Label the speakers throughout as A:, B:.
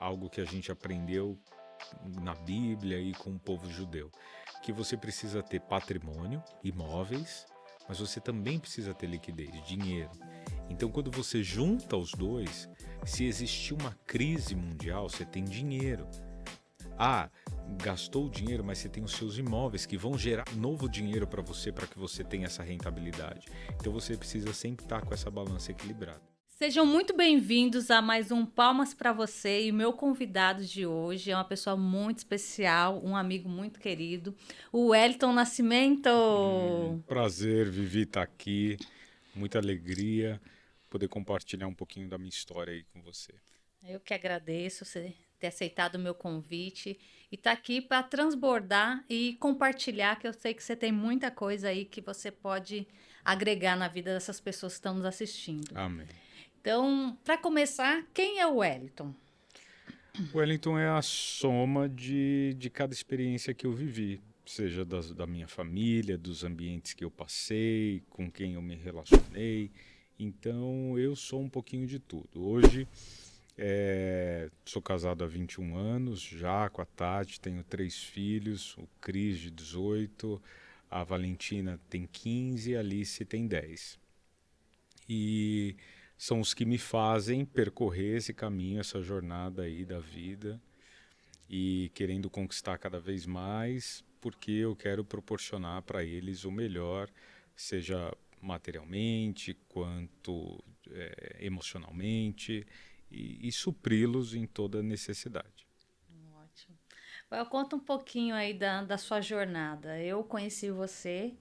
A: algo que a gente aprendeu na Bíblia e com o povo judeu, que você precisa ter patrimônio, imóveis, mas você também precisa ter liquidez, dinheiro. Então, quando você junta os dois, se existir uma crise mundial, você tem dinheiro. Ah, gastou o dinheiro, mas você tem os seus imóveis que vão gerar novo dinheiro para que você tenha essa rentabilidade. Então, você precisa sempre estar com essa balança equilibrada.
B: Sejam muito bem-vindos a mais um Palmas para você. E o meu convidado de hoje é uma pessoa muito especial, um amigo muito querido, o Wellington Nascimento.
A: Prazer, Vivi, estar aqui. Muita alegria poder compartilhar um pouquinho da minha história aí com você.
B: Eu que agradeço você ter aceitado o meu convite e estar aqui para transbordar e compartilhar, que eu sei que você tem muita coisa aí que você pode agregar na vida dessas pessoas que estão nos assistindo.
A: Amém.
B: Então, para começar, quem é o Wellington?
A: O Wellington é a soma de cada experiência que eu vivi, seja da minha família, dos ambientes que eu passei, com quem eu me relacionei. Então, eu sou um pouquinho de tudo. Hoje, sou casado há 21 anos, já com a Tati, tenho 3 filhos, o Cris de 18, a Valentina tem 15 e a Alice tem 10. E são os que me fazem percorrer esse caminho, essa jornada aí da vida e querendo conquistar cada vez mais, porque eu quero proporcionar para eles o melhor, seja materialmente, quanto emocionalmente, e supri-los em toda necessidade.
B: Ótimo. Eu conto um pouquinho aí da sua jornada. Eu conheci você,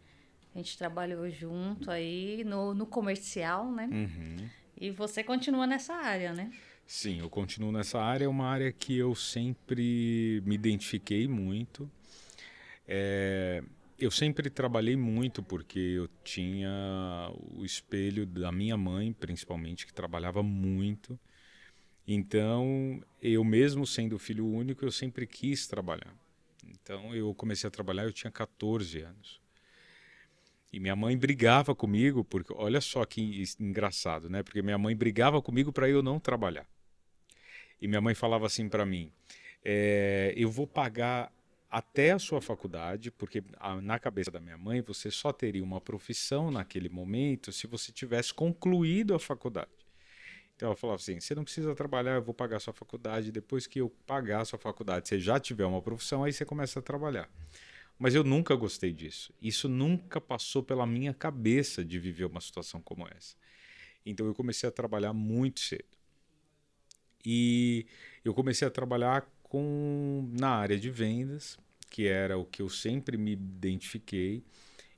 B: a gente trabalhou junto aí no comercial, né?
A: Uhum.
B: E você continua nessa área, né?
A: Sim, eu continuo nessa área, é uma área que eu sempre me identifiquei muito. Eu sempre trabalhei muito porque eu tinha o espelho da minha mãe, principalmente, que trabalhava muito. Então, eu mesmo sendo filho único, eu sempre quis trabalhar. Então, eu comecei a trabalhar, eu tinha 14 anos. E minha mãe brigava comigo, porque olha só que engraçado, né? Porque minha mãe brigava comigo para eu não trabalhar. E minha mãe falava assim para mim: eu vou pagar até a sua faculdade, porque na cabeça da minha mãe você só teria uma profissão naquele momento se você tivesse concluído a faculdade. Então ela falava assim: você não precisa trabalhar, eu vou pagar a sua faculdade. Depois que eu pagar a sua faculdade, você já tiver uma profissão, aí você começa a trabalhar. Mas eu nunca gostei disso. Isso nunca passou pela minha cabeça de viver uma situação como essa. Então eu comecei a trabalhar muito cedo. E eu comecei a trabalhar na área de vendas, que era o que eu sempre me identifiquei.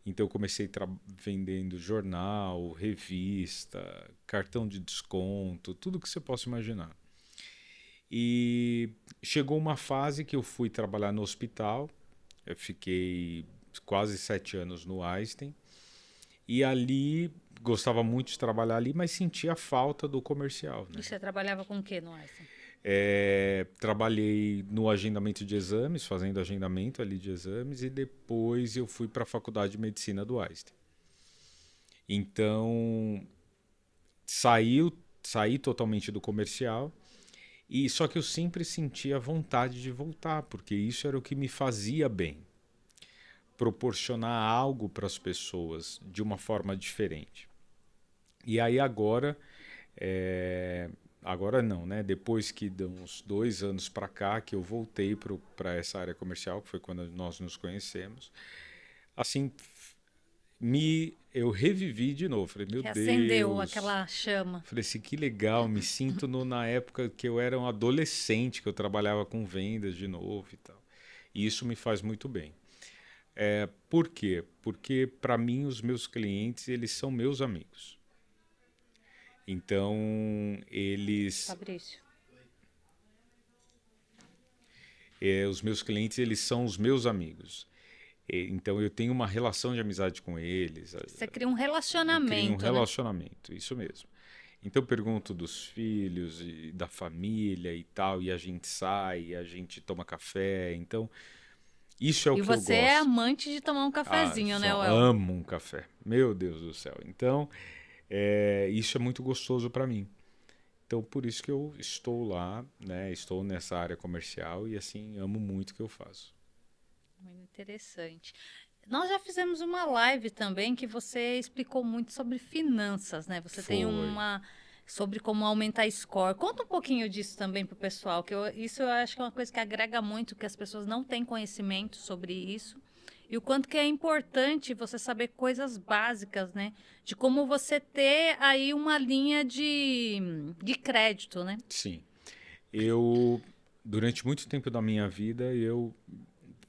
A: Então eu comecei vendendo jornal, revista, cartão de desconto, tudo que você possa imaginar. E chegou uma fase que eu fui trabalhar no hospital. Eu fiquei quase 7 anos no Einstein. E ali gostava muito de trabalhar ali, mas sentia a falta do comercial,
B: E
A: né?
B: você trabalhava com o quê no Einstein?
A: Trabalhei no agendamento de exames, fazendo agendamento ali de exames, e depois eu fui para a faculdade de medicina do Einstein. Então, saí totalmente do comercial, e só que eu sempre sentia vontade de voltar, porque isso era o que me fazia bem. Proporcionar algo para as pessoas de uma forma diferente. E aí agora não, né? Depois que de uns 2 anos para cá que eu voltei para essa área comercial, que foi quando nós nos conhecemos, assim eu revivi de novo. Falei, meu
B: Reacendeu
A: Deus.
B: aquela chama.
A: Falei assim, que legal, me sinto na época que eu era um adolescente, que eu trabalhava com vendas de novo e tal. E isso me faz muito bem. Por quê? Porque para mim os meus clientes, eles são meus amigos. Então,
B: Fabrício.
A: os meus clientes, eles são os meus amigos. Então, eu tenho uma relação de amizade com eles.
B: Você cria um
A: Eu crio um
B: relacionamento, né?
A: relacionamento, isso mesmo. Então, eu pergunto dos filhos e da família e tal, e a gente sai, e a gente toma café. Então, isso é o
B: E
A: que eu
B: você é
A: gosto.
B: amante de tomar um
A: Ah,
B: cafezinho, né,
A: só
B: Well?
A: amo um café. Meu Deus do céu. Então, isso é muito gostoso para mim. Então, por isso que eu estou lá, né? Estou nessa área comercial e, assim, amo muito o que eu faço.
B: Muito interessante. Nós já fizemos uma live também que você explicou muito sobre finanças, né? Você tem
A: Foi.
B: uma sobre como aumentar score. Conta um pouquinho disso também para o pessoal, isso eu acho que é uma coisa que agrega muito, que as pessoas não têm conhecimento sobre isso. E o quanto que é importante você saber coisas básicas, né? De como você ter aí uma linha de crédito, né?
A: Sim. Eu, durante muito tempo da minha vida, eu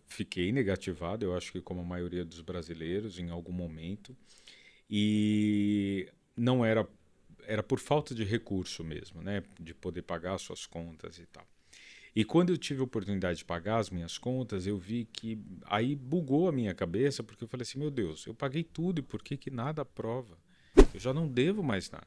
A: fiquei negativado, eu acho que como a maioria dos brasileiros, em algum momento. E não era, era por falta de recurso mesmo, né? De poder pagar suas contas e tal. E quando eu tive a oportunidade de pagar as minhas contas, eu vi que aí bugou a minha cabeça, porque eu falei assim, meu Deus, eu paguei tudo e por que que nada aprova? Eu já não devo mais nada.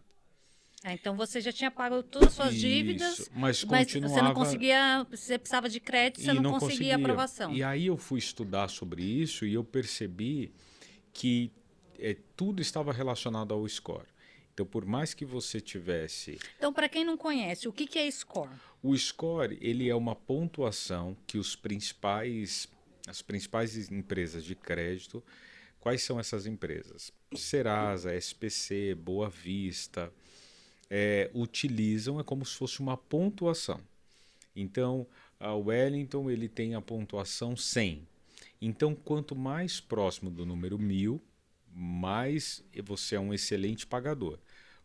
B: Ah, então você já tinha pago todas as suas
A: Isso,
B: dívidas,
A: mas
B: mas você não
A: continuava
B: conseguia, você precisava de crédito, você
A: e
B: não
A: não
B: conseguia
A: conseguia.
B: aprovação.
A: E aí eu fui estudar sobre isso e eu percebi que tudo estava relacionado ao score. Então, por mais que você tivesse
B: Então, para quem não conhece, o que que é score?
A: o score, ele é uma pontuação que as principais empresas de crédito, quais são essas empresas? Serasa, SPC, Boa Vista, utilizam, é como se fosse uma pontuação. Então, a Wellington ele tem a pontuação 100. Então, quanto mais próximo do número 1000, mais você é um excelente pagador.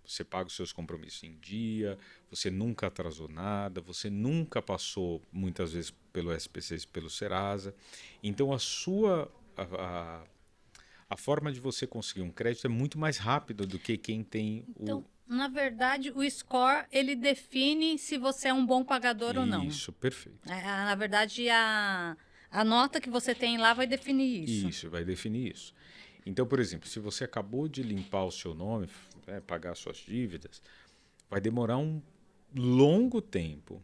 A: Você paga os seus compromissos em dia, você nunca atrasou nada, você nunca passou muitas vezes pelo SPC e pelo Serasa. Então, a forma de você conseguir um crédito é muito mais rápida do que quem tem o.
B: Então, na verdade, o score, ele define se você é um bom pagador ou não.
A: Isso, perfeito.
B: Na verdade, a nota que você tem lá vai definir isso.
A: Isso, vai definir isso. Então, por exemplo, se você acabou de limpar o seu nome, pagar suas dívidas, vai demorar um longo tempo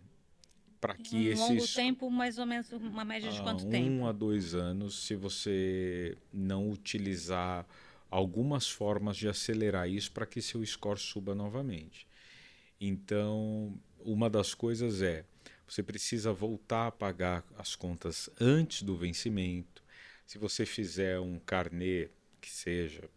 A: para que
B: Um longo
A: esses
B: tempo, mais ou menos uma média de quanto
A: 1 a
B: tempo?
A: 2 anos, se você não utilizar algumas formas de acelerar isso para que seu score suba novamente. Então, uma das coisas é, você precisa voltar a pagar as contas antes do vencimento. Se você fizer um carnê que seja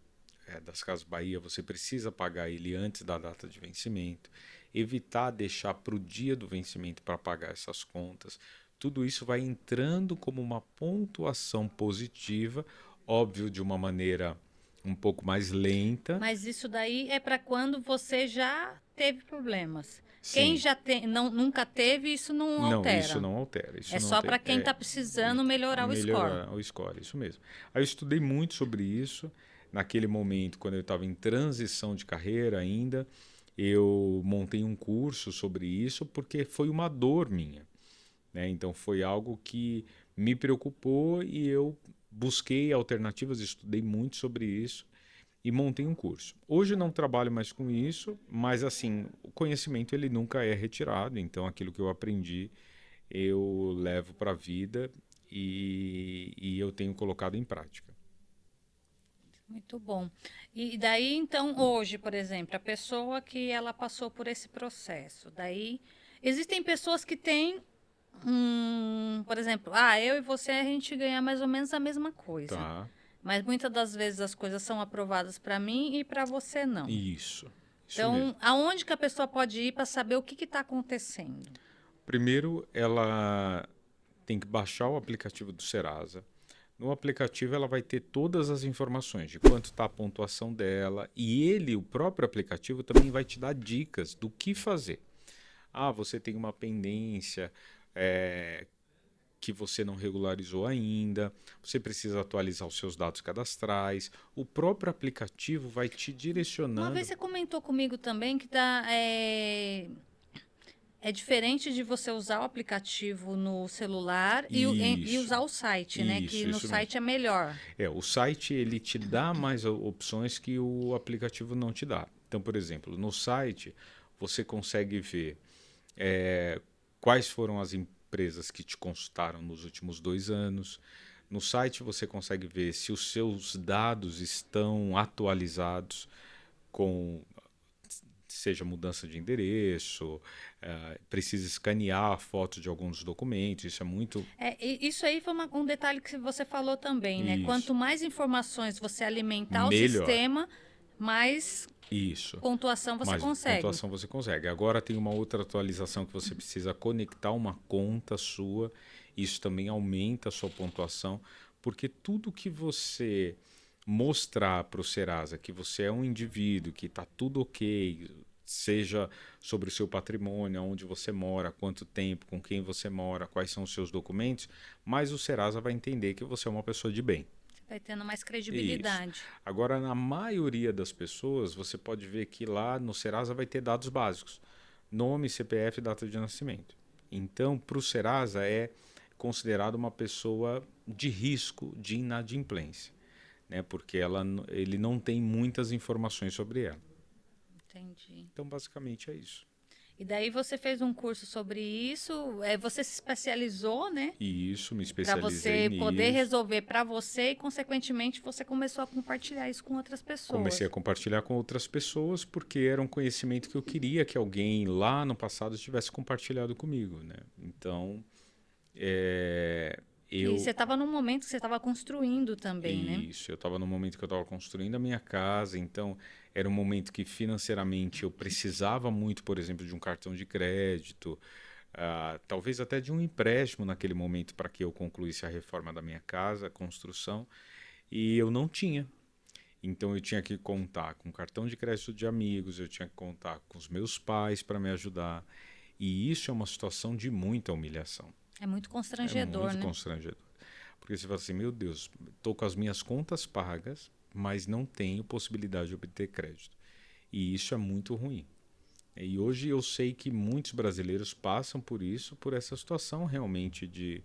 A: das Casas Bahia, você precisa pagar ele antes da data de vencimento. Evitar deixar para o dia do vencimento para pagar essas contas. Tudo isso vai entrando como uma pontuação positiva, óbvio, de uma maneira um pouco mais lenta.
B: Mas isso daí é para quando você já teve problemas. Quem
A: Sim.
B: já tem, não, nunca teve, isso não
A: Não, isso
B: altera.
A: não altera. Isso
B: É
A: não
B: só
A: altera.
B: para quem está precisando melhorar o score.
A: Melhorar o score, isso mesmo. Aí eu estudei muito sobre isso. Naquele momento, quando eu estava em transição de carreira ainda, eu montei um curso sobre isso porque foi uma dor minha, né? Então foi algo que me preocupou e eu busquei alternativas, estudei muito sobre isso e montei um curso. Hoje não trabalho mais com isso, mas assim, o conhecimento ele nunca é retirado, então aquilo que eu aprendi eu levo para a vida e eu tenho colocado em prática.
B: Muito bom. E daí, então, hoje, por exemplo, a pessoa que ela passou por esse processo, daí existem pessoas que têm, por exemplo, eu e você, a gente ganha mais ou menos a mesma coisa.
A: Tá?
B: Mas muitas das vezes as coisas são aprovadas para mim e para você não.
A: Isso mesmo.
B: Então, aonde que a pessoa pode ir para saber o que está acontecendo?
A: Primeiro, ela tem que baixar o aplicativo do Serasa. No aplicativo, ela vai ter todas as informações de quanto está a pontuação dela e ele, o próprio aplicativo, também vai te dar dicas do que fazer. Ah, você tem uma pendência, que você não regularizou ainda, você precisa atualizar os seus dados cadastrais. O próprio aplicativo vai te
B: Uma vez
A: direcionando.
B: você comentou comigo também que é diferente de você usar o aplicativo no celular e
A: Isso,
B: usar o site, né? Que no
A: isso mesmo.
B: site é melhor.
A: O site ele te dá mais opções que o aplicativo não te dá. Então, por exemplo, no site você consegue ver quais foram as empresas que te consultaram nos últimos 2 anos. No site você consegue ver se os seus dados estão atualizados com seja mudança de endereço, precisa escanear a foto de alguns documentos, isso é muito...
B: Isso aí foi um detalhe que você falou também, né?
A: Isso,
B: Quanto mais informações você alimentar o
A: melhor,
B: sistema, mais
A: isso.
B: pontuação você
A: Mais
B: consegue.
A: pontuação você consegue. Agora tem uma outra atualização que você precisa conectar uma conta sua, isso também aumenta a sua pontuação, porque tudo que você mostrar para o Serasa que você é um indivíduo, que está tudo ok, seja sobre o seu patrimônio, onde você mora, quanto tempo, com quem você mora, quais são os seus documentos, mais o Serasa vai entender que você é uma pessoa de bem.
B: Vai tendo mais
A: Isso.
B: credibilidade.
A: Agora, na maioria das pessoas, você pode ver que lá no Serasa vai ter dados básicos: nome, CPF e data de nascimento. Então, para o Serasa é considerado uma pessoa de risco de inadimplência, né? Porque ele não tem muitas informações sobre ela.
B: Entendi.
A: Então, basicamente é isso.
B: E daí você fez um curso sobre isso, você se especializou, né?
A: E isso, me
B: Para
A: especializei
B: você poder
A: nisso.
B: resolver para você e, consequentemente, você começou a compartilhar isso com outras
A: Comecei a
B: pessoas.
A: compartilhar com outras pessoas porque era um conhecimento que eu queria que alguém lá no passado tivesse compartilhado comigo, né? Então, é,
B: E
A: eu
B: você estava num momento que você estava construindo também, né?
A: isso, eu estava no momento que eu estava construindo a minha casa, então era um momento que financeiramente eu precisava muito, por exemplo, de um cartão de crédito, talvez até de um empréstimo naquele momento para que eu concluísse a reforma da minha casa, a construção, e eu não tinha. Então eu tinha que contar com cartão de crédito de amigos, eu tinha que contar com os meus pais para me ajudar. E isso é uma situação de muita humilhação.
B: É muito
A: É
B: constrangedor,
A: muito
B: né?
A: constrangedor. Porque você fala assim, meu Deus, estou com as minhas contas pagas, mas não tenho possibilidade de obter crédito. E isso é muito ruim. E hoje eu sei que muitos brasileiros passam por isso, por essa situação realmente de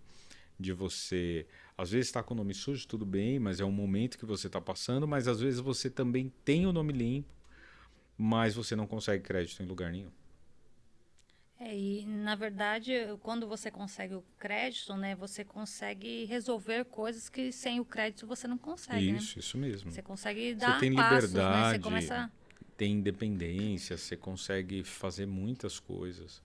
A: você, às vezes está com o nome sujo, tudo bem, mas é um momento que você está passando, mas às vezes você também tem o nome limpo, mas você não consegue crédito em lugar nenhum.
B: E na verdade, quando você consegue o crédito, né, você consegue resolver coisas que sem o crédito você não consegue, né?
A: Isso mesmo.
B: Você consegue
A: Você
B: dar
A: tem
B: passos, né? Você
A: liberdade,
B: começa.
A: tem independência, você consegue fazer muitas coisas.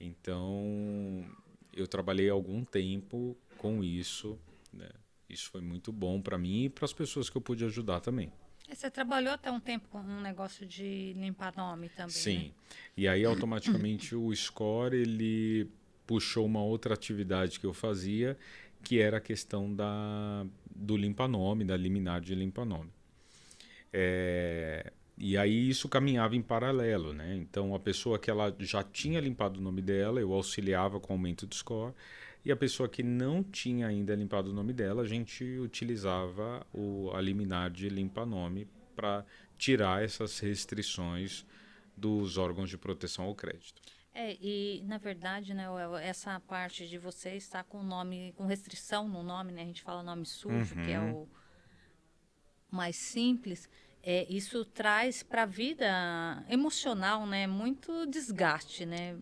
A: Então, eu trabalhei algum tempo com isso, né? Isso foi muito bom para mim e para as pessoas que eu pude ajudar também.
B: Você trabalhou até um tempo com um negócio de limpar nome também, né?
A: Sim. E aí automaticamente o Score ele puxou uma outra atividade que eu fazia, que era a questão do limpa-nome, da liminar de limpa-nome. E aí isso caminhava em paralelo, né? Então a pessoa que ela já tinha limpado o nome dela, eu auxiliava com o aumento do score. E a pessoa que não tinha ainda limpado o nome dela, a gente utilizava a liminar de limpa-nome para tirar essas restrições dos órgãos de proteção ao crédito.
B: E na verdade, né, essa parte de você estar com o nome, com restrição no nome, né? A gente fala nome sujo, que é
A: Uhum.
B: o mais simples, isso traz para a vida emocional, né, muito desgaste, né,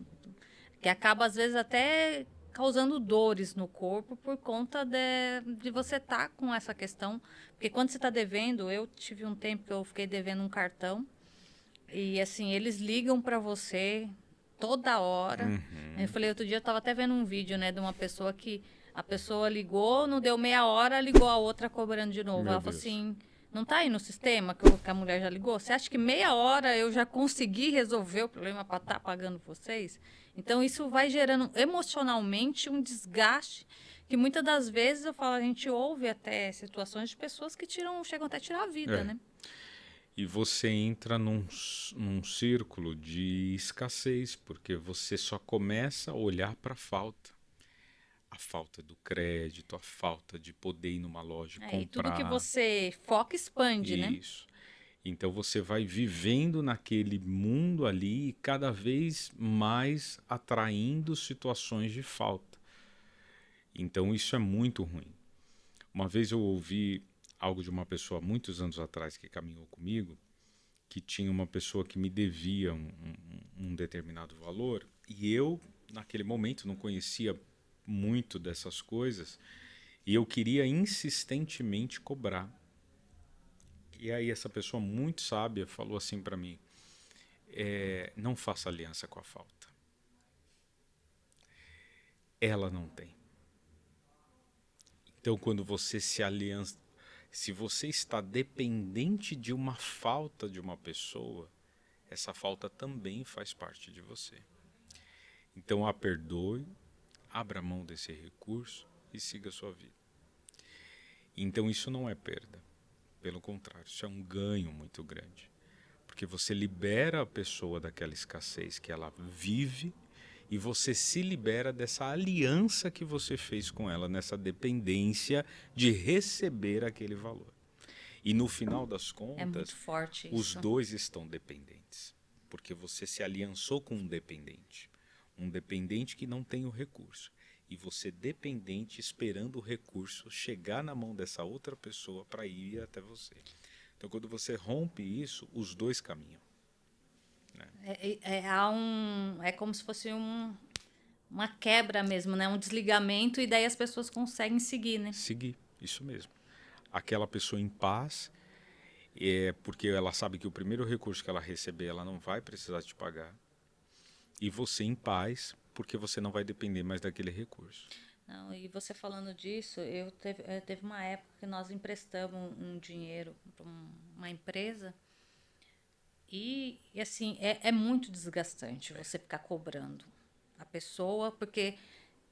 B: que acaba às vezes até causando dores no corpo por conta de você estar com essa questão, porque quando você está devendo, eu tive um tempo que eu fiquei devendo um cartão e assim eles ligam para você toda hora. Eu
A: Uhum.
B: falei outro dia eu estava até vendo um vídeo, né, de uma pessoa que a pessoa ligou, não deu meia hora, ligou a outra cobrando de novo.
A: Meu
B: Ela falou
A: Deus.
B: assim: não tá aí no sistema que a mulher já ligou? Você acha que meia hora eu já consegui resolver o problema para estar pagando vocês? Então isso vai gerando emocionalmente um desgaste que muitas das vezes eu falo, a gente ouve até situações de pessoas que chegam até a tirar a vida,
A: É.
B: né?
A: E você entra num círculo de escassez, porque você só começa a olhar para a falta do crédito, a falta de poder ir numa loja e
B: E tudo que
A: comprar.
B: você foca expande, né?
A: Isso. Então você vai vivendo naquele mundo ali e cada vez mais atraindo situações de falta. Então isso é muito ruim. Uma vez eu ouvi algo de uma pessoa muitos anos atrás que caminhou comigo, que tinha uma pessoa que me devia um determinado valor e eu, naquele momento, não conhecia muito dessas coisas e eu queria insistentemente cobrar. E aí essa pessoa muito sábia falou assim para mim: Não faça aliança com a falta. Ela não tem. Então, quando você se aliança, se você está dependente de uma falta de uma pessoa, essa falta também faz parte de você. Então, a perdoe, abra mão desse recurso e siga a sua vida. Então, isso não é perda. Pelo contrário, isso é um ganho muito grande. Porque você libera a pessoa daquela escassez que ela vive e você se libera dessa aliança que você fez com ela, nessa dependência de receber aquele valor. E no final das
B: É muito
A: contas,
B: forte
A: os
B: isso.
A: dois estão dependentes. Porque você se aliançou com um dependente que não tem o recurso. E você dependente esperando o recurso chegar na mão dessa outra pessoa para ir até você. Então, quando você rompe isso, os dois caminham.
B: É como se fosse uma quebra mesmo, né? Um desligamento, e daí as pessoas conseguem seguir, né?
A: Seguir, isso mesmo. Aquela pessoa em paz, porque ela sabe que o primeiro recurso que ela receber, ela não vai precisar te pagar. E você em paz, porque você não vai depender mais daquele recurso.
B: Não, e você falando disso, teve uma época que nós emprestamos um dinheiro para uma empresa e assim, é muito desgastante você ficar cobrando a pessoa, porque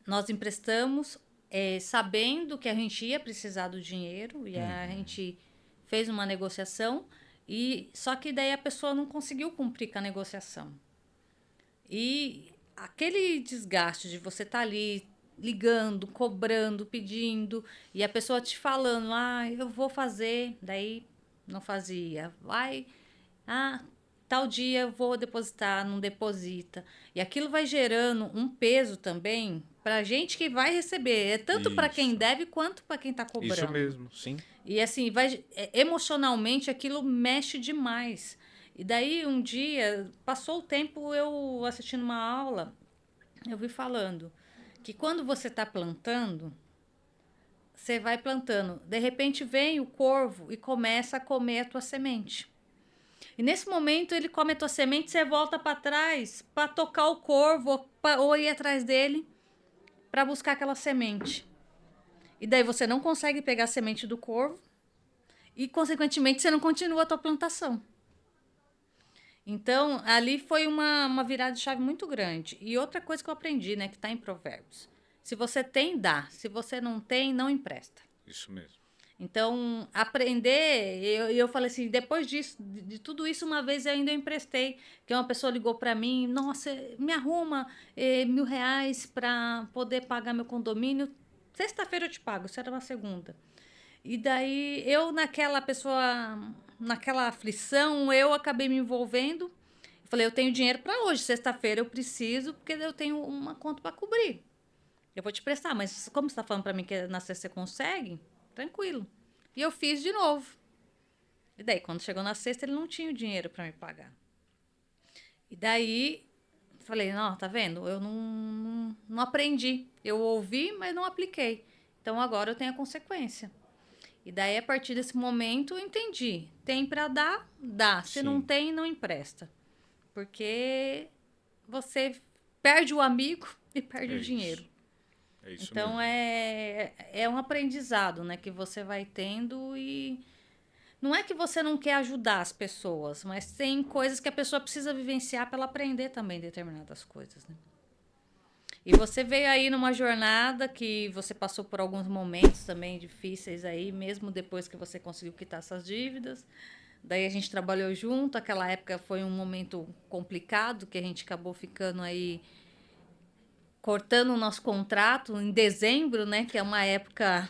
B: nós emprestamos sabendo que a gente ia precisar do dinheiro e a gente fez uma negociação, e só que daí a pessoa não conseguiu cumprir com a negociação. E aquele desgaste de você estar ali ligando, cobrando, pedindo, e a pessoa te falando, eu vou fazer, daí não fazia, tal dia eu vou depositar, não deposita. E aquilo vai gerando um peso também para gente que vai receber, tanto para quem
A: Isso.
B: deve quanto para quem está
A: Isso
B: cobrando.
A: mesmo, sim.
B: E assim, emocionalmente aquilo mexe demais. E daí um dia, passou o tempo, eu assistindo uma aula, eu vi falando que quando você está plantando, você vai plantando, de repente vem o corvo e começa a comer a tua semente. E nesse momento ele come a tua semente, você volta para trás para tocar o corvo ou ir atrás dele para buscar aquela semente. E daí você não consegue pegar a semente do corvo e, consequentemente, você não continua a tua plantação. Então, ali foi uma virada de chave muito grande. E outra coisa que eu aprendi, né, que está em Provérbios. Se você tem, dá. Se você não tem, não empresta.
A: Isso mesmo.
B: Então, aprender, eu falei assim, depois disso, de tudo isso, uma vez eu ainda emprestei, que uma pessoa ligou para mim, nossa, me arruma R$ 1.000 para poder pagar meu condomínio, sexta-feira eu te pago, isso era uma segunda. E daí, naquela aflição, eu acabei me envolvendo, falei, eu tenho dinheiro para hoje, sexta-feira eu preciso, porque eu tenho uma conta para cobrir. Eu vou te prestar, mas como você está falando para mim que na sexta você consegue, tranquilo. E eu fiz de novo. E daí, quando chegou na sexta, ele não tinha o dinheiro para me pagar. E daí, falei, não, tá vendo? Eu não aprendi. Eu ouvi, mas não apliquei. Então, agora eu tenho a consequência. E daí, a partir desse momento, eu entendi. Tem para dar, dá. Se não
A: Sim.
B: tem, não empresta. Porque você perde o amigo e perde o dinheiro.
A: É isso
B: Então
A: mesmo.
B: é um aprendizado, né, que você vai tendo, e não é que você não quer ajudar as pessoas, mas tem coisas que a pessoa precisa vivenciar para ela aprender também determinadas coisas, né? E você veio aí numa jornada que você passou por alguns momentos também difíceis aí, mesmo depois que você conseguiu quitar essas dívidas. Daí a gente trabalhou junto, aquela época foi um momento complicado, que a gente acabou ficando aí cortando o nosso contrato em dezembro, né? Que é uma época.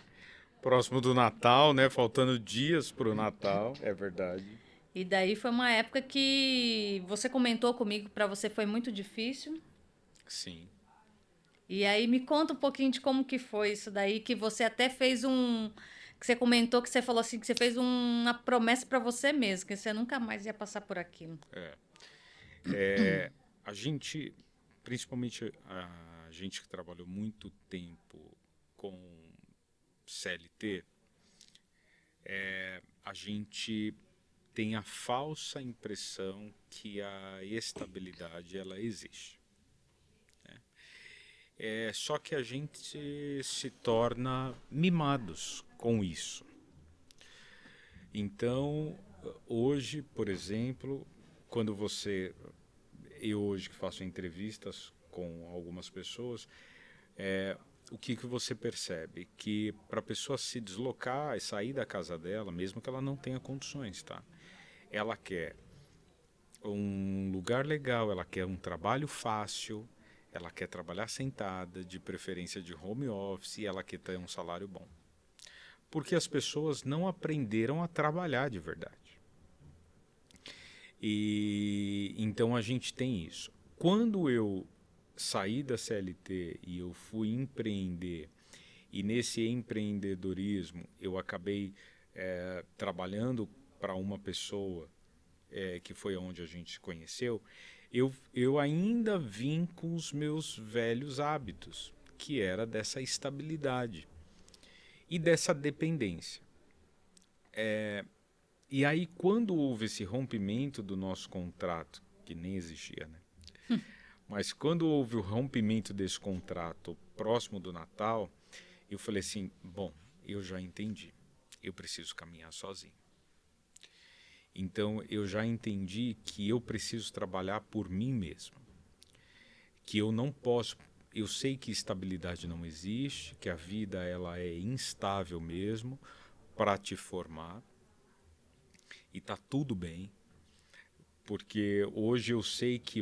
A: Próximo do Natal, né? Faltando dias pro Natal, é verdade.
B: E daí foi uma época que você comentou comigo, para você foi muito difícil.
A: Sim.
B: E aí me conta um pouquinho de como que foi isso daí, que você até fez que você comentou, que você falou assim, que você fez uma promessa para você mesmo, que você nunca mais ia passar por aquilo.
A: A gente, principalmente a gente que trabalhou muito tempo com CLT, a gente tem a falsa impressão que a estabilidade ela existe. Só que a gente se torna mimados com isso. Então, hoje, por exemplo, quando eu hoje que faço entrevistas com algumas pessoas, o que você percebe? Que para a pessoa se deslocar e sair da casa dela, mesmo que ela não tenha condições, tá? Ela quer um lugar legal, ela quer um trabalho fácil, ela quer trabalhar sentada, de preferência de home office, e ela quer ter um salário bom. Porque as pessoas não aprenderam a trabalhar de verdade. E então a gente tem isso. Quando eu saí da CLT e eu fui empreender, e nesse empreendedorismo eu acabei trabalhando para uma pessoa que foi onde a gente se conheceu, eu ainda vim com os meus velhos hábitos, que era dessa estabilidade e dessa dependência. E aí, quando houve esse rompimento do nosso contrato, que nem existia, né? Mas quando houve o rompimento desse contrato próximo do Natal, eu falei assim, bom, eu já entendi, eu preciso caminhar sozinho. Então, eu já entendi que eu preciso trabalhar por mim mesmo. Que eu não posso... Eu sei que estabilidade não existe, que a vida ela é instável mesmo para te formar. E tá tudo bem. Porque hoje eu sei que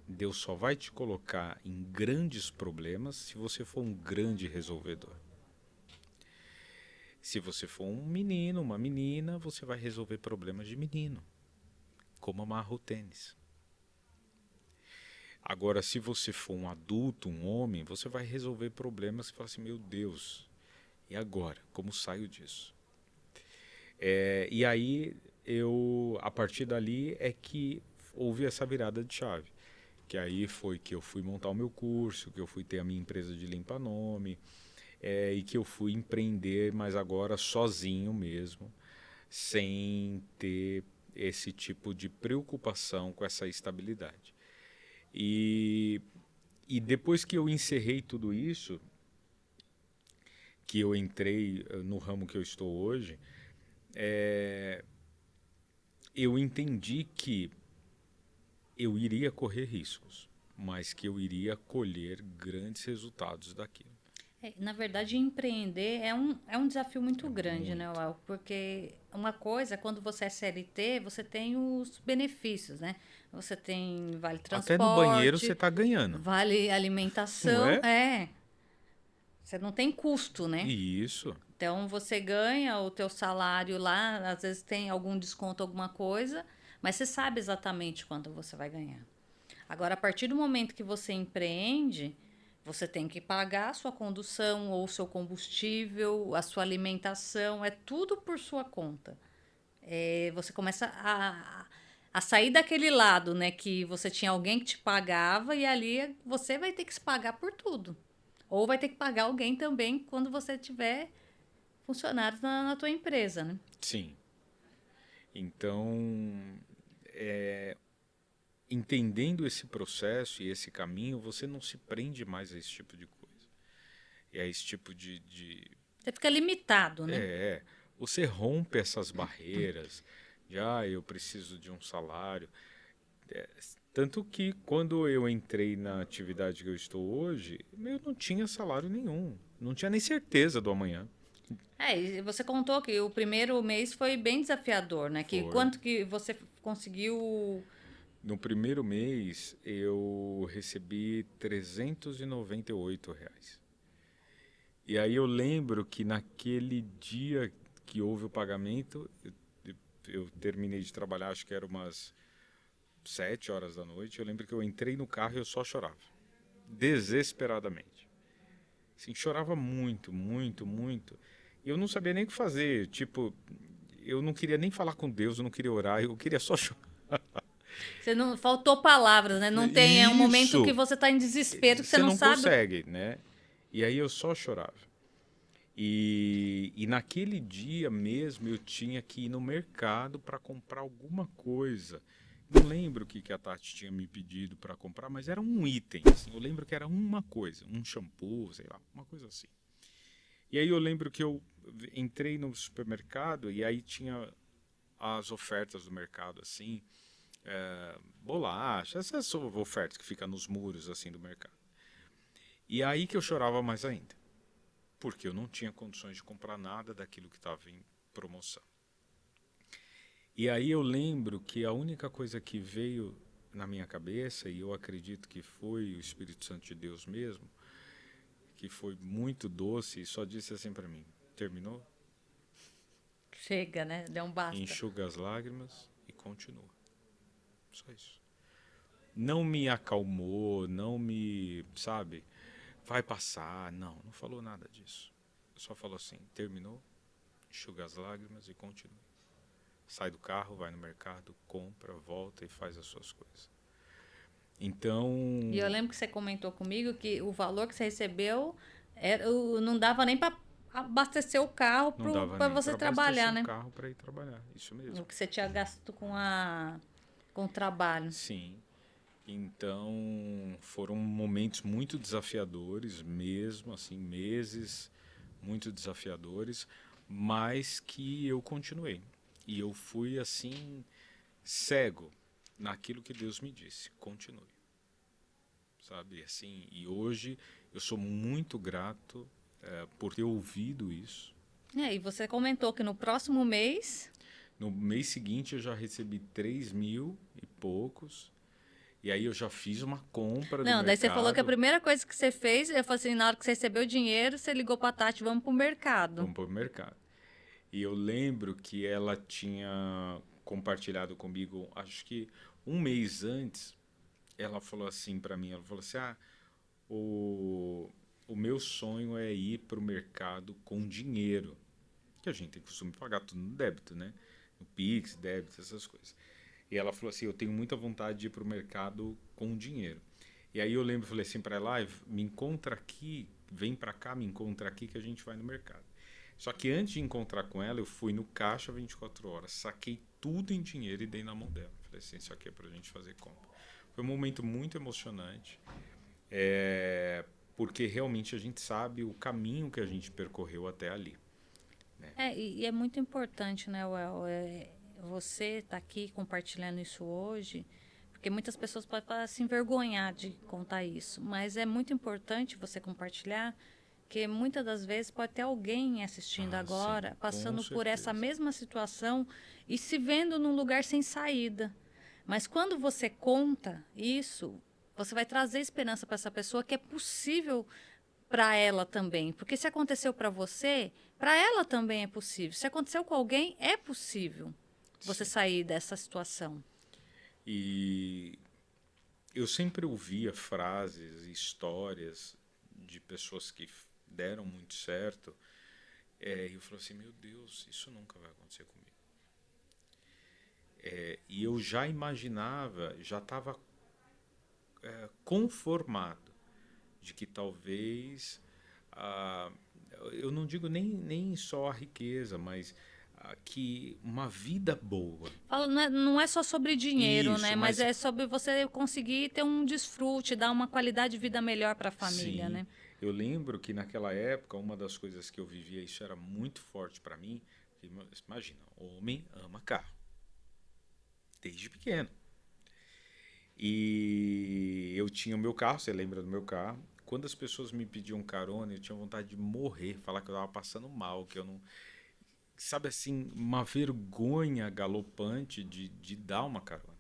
A: Deus só vai te colocar em grandes problemas se você for um grande resolvedor. Se você for um menino, uma menina, você vai resolver problemas de menino, como amarrar o tênis. Agora, se você for um adulto, um homem, você vai resolver problemas e fala assim, meu Deus, e agora? Como saio disso? E aí, a partir dali é que houve essa virada de chave. Que aí foi que eu fui montar o meu curso, que eu fui ter a minha empresa de limpa-nome, e que eu fui empreender, mas agora sozinho mesmo, sem ter esse tipo de preocupação com essa estabilidade. E depois que eu encerrei tudo isso, que eu entrei no ramo que eu estou hoje, eu entendi que eu iria correr riscos, mas que eu iria colher grandes resultados daquilo.
B: Na verdade, empreender é um desafio muito grande, né, Uel? Porque uma coisa, quando você é CLT, você tem os benefícios, né? Você tem vale transporte.
A: Até no banheiro você está ganhando.
B: Vale
A: Não
B: alimentação.
A: é?
B: Você não tem custo, né?
A: Isso.
B: Então, você ganha o teu salário lá, às vezes tem algum desconto, alguma coisa, mas você sabe exatamente quanto você vai ganhar. Agora, a partir do momento que você empreende, você tem que pagar a sua condução ou o seu combustível, a sua alimentação, é tudo por sua conta. Você começa a sair daquele lado, né? Que você tinha alguém que te pagava e ali você vai ter que se pagar por tudo. Ou vai ter que pagar alguém também quando você tiver funcionários na tua empresa, né?
A: Sim. Então, entendendo esse processo e esse caminho, você não se prende mais a esse tipo de coisa. E a esse tipo de...
B: Você fica limitado, né?
A: Você rompe essas barreiras. Eu preciso de um salário. Tanto que quando eu entrei na atividade que eu estou hoje, eu não tinha salário nenhum. Não tinha nem certeza do amanhã.
B: E você contou que o primeiro mês foi bem desafiador, né? Que quanto que você conseguiu...
A: No primeiro mês, eu recebi R$ 398. E aí eu lembro que naquele dia que houve o pagamento, eu terminei de trabalhar, acho que era umas 7 horas da noite. Eu lembro que eu entrei no carro e eu só chorava. Desesperadamente. Assim, chorava muito, muito, muito. E eu não sabia nem o que fazer. Tipo, eu não queria nem falar com Deus, eu não queria orar, eu queria só chorar.
B: Você não faltou palavras, né? Não tem, é um momento que você está em desespero, que você não sabe.
A: Você não consegue, né? E aí eu só chorava. E naquele dia mesmo eu tinha que ir no mercado para comprar alguma coisa. Não lembro o que que a Tati tinha me pedido para comprar, mas era um item, assim. Eu lembro que era uma coisa, um shampoo, sei lá, uma coisa assim. E aí eu lembro que eu entrei no supermercado e aí tinha as ofertas do mercado, assim, bolacha, essas ofertas que ficam nos muros, assim, do mercado. E aí que eu chorava mais ainda, porque eu não tinha condições de comprar nada daquilo que estava em promoção. E aí eu lembro que a única coisa que veio na minha cabeça, e eu acredito que foi o Espírito Santo de Deus mesmo, que foi muito doce e só disse assim para mim: terminou?
B: Chega, né? Deu um basta.
A: Enxuga as lágrimas e continua. Só isso. Não me acalmou, não me, sabe, vai passar. Não, não falou nada disso. Só falou assim: terminou, enxuga as lágrimas e continua. Sai do carro, vai no mercado, compra, volta e faz as suas coisas.
B: E eu
A: Então,
B: lembro que você comentou comigo que o valor que você recebeu não dava nem para abastecer o carro
A: não dava
B: para
A: nem
B: você
A: para
B: trabalhar,
A: abastecer o
B: né?
A: carro para ir trabalhar. Isso
B: O
A: mesmo.
B: que você tinha gasto com o trabalho.
A: Sim. Então, foram momentos muito desafiadores, mesmo assim, meses muito desafiadores, mas que eu continuei. E eu fui assim, cego naquilo que Deus me disse. Continue. Sabe? Assim, e hoje eu sou muito grato por ter ouvido isso.
B: E você comentou que no próximo mês.
A: No mês seguinte eu já recebi 3.000 e poucos. E aí eu já fiz uma compra do
B: Não, daí você falou que a
A: mercado.
B: primeira coisa que você fez, eu falei assim, na hora que você recebeu o dinheiro, você ligou pra Tati, vamos pro mercado.
A: Vamos para o mercado. E eu lembro que ela tinha compartilhado comigo, acho que um mês antes, ela falou assim para mim, ela falou assim, o, o meu sonho é ir para o mercado com dinheiro, que a gente tem costume de pagar tudo no débito, né? No Pix, débito, essas coisas. E ela falou assim, eu tenho muita vontade de ir para o mercado com dinheiro. E aí eu lembro, falei assim para ela, me encontra aqui, vem para cá, me encontra aqui que a gente vai no mercado. Só que antes de encontrar com ela, eu fui no caixa 24 horas, saquei tudo em dinheiro e dei na mão dela. Falei assim, isso aqui é pra gente fazer compra. Foi um momento muito emocionante, porque realmente a gente sabe o caminho que a gente percorreu até ali. Né?
B: E é muito importante, né, Well, você tá aqui compartilhando isso hoje, porque muitas pessoas podem se envergonhar de contar isso, mas é muito importante você compartilhar, que muitas das vezes pode ter alguém assistindo
A: Sim,
B: agora,
A: com
B: passando por essa
A: certeza.
B: mesma situação e se vendo num lugar sem saída. Mas quando você conta isso, você vai trazer esperança para essa pessoa que é possível para ela também. Porque se aconteceu para você, para ela também é possível. Se aconteceu com alguém, é possível você
A: Sim.
B: sair dessa situação.
A: E eu sempre ouvia frases, histórias de pessoas que deram muito certo. E eu falei assim, meu Deus, isso nunca vai acontecer comigo. E eu já imaginava, já estava conformado de que talvez, ah, eu não digo nem só a riqueza, mas que uma vida boa.
B: Fala, não é só sobre dinheiro,
A: Isso,
B: né? Mas
A: mas
B: é sobre você conseguir ter um desfrute, dar uma qualidade de vida melhor para a família,
A: sim,
B: né?
A: eu lembro que naquela época uma das coisas que eu vivia, isso era muito forte para mim. Imagina, homem ama carro, desde pequeno. E eu tinha o meu carro, você lembra do meu carro? Quando as pessoas me pediam carona, eu tinha vontade de morrer, falar que eu estava passando mal, que eu não. Sabe assim, uma vergonha galopante de dar uma carona.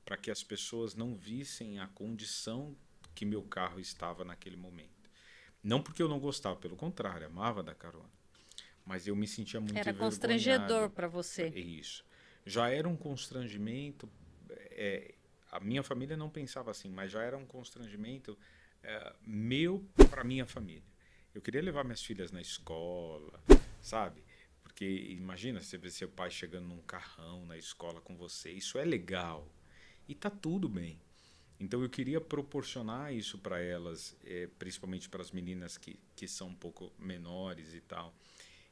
A: Para que as pessoas não vissem a condição que meu carro estava naquele momento. Não porque eu não gostava, pelo contrário, amava dar carona. Mas eu me sentia muito
B: Era constrangedor
A: envergonhado.
B: para você.
A: É isso. Já era um constrangimento. é, a minha família não pensava assim, mas já era um constrangimento meu para minha família. Eu queria levar minhas filhas na escola, sabe? Porque imagina você ver seu pai chegando num carrão na escola com você, isso é legal e tá tudo bem. Então eu queria proporcionar isso para elas, principalmente para as meninas que são um pouco menores e tal.